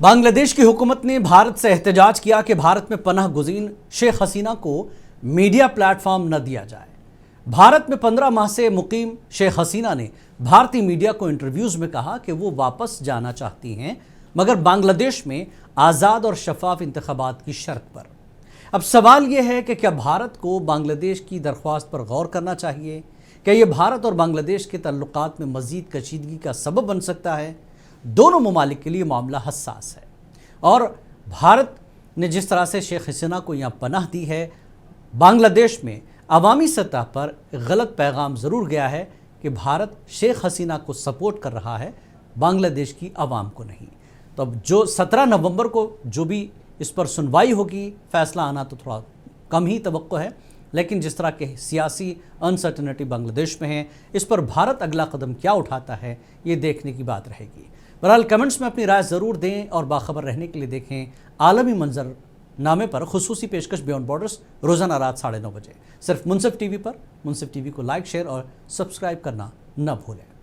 बांग्लादेश की हुकूमत ने भारत से एहतजाज किया कि भारत में पनाह गुज़ीन शेख हसीना को मीडिया प्लेटफॉर्म न दिया जाए। भारत में 15 माह से मुकीम शेख हसीना ने भारतीय मीडिया को इंटरव्यूज़ में कहा कि वो वापस जाना चाहती हैं, मगर बांग्लादेश में आज़ाद और शफाफ इंतखाबात की शर्त पर। अब सवाल ये है कि क्या भारत को बांग्लादेश की दरख्वास्त पर गौर करना चाहिए? क्या ये भारत और बांग्लादेश के ताल्लुकात में मज़ीद कशीदगी का सबब बन सकता है? दोनों ममालिक के लिए मामला हसास है और भारत ने जिस तरह से शेख हसीना को यहाँ पनाह दी है, बांग्लादेश में अवामी सतह पर गलत पैगाम ज़रूर गया है कि भारत शेख हसीना को सपोर्ट कर रहा है, बांग्लादेश की आवाम को नहीं। तो अब जो 17 नवंबर को जो भी इस पर सुनवाई होगी, फ़ैसला आना तो थोड़ा कम ही तवक्को है, लेकिन जिस तरह के सियासी अनसर्टनिटी बांग्लादेश में है, इस पर भारत अगला कदम क्या उठाता है, ये देखने की बात रहेगी। बहरहाल कमेंट्स में अपनी राय ज़रूर दें और बाखबर रहने के लिए देखें आलमी मंजर नामे पर खुसूसी पेशकश बियॉन्ड बॉर्डर्स रोज़ाना रात 9:30 बजे सिर्फ मुनसिफ टीवी पर। मुनसिफ टीवी को लाइक, शेयर और सब्सक्राइब करना न भूलें।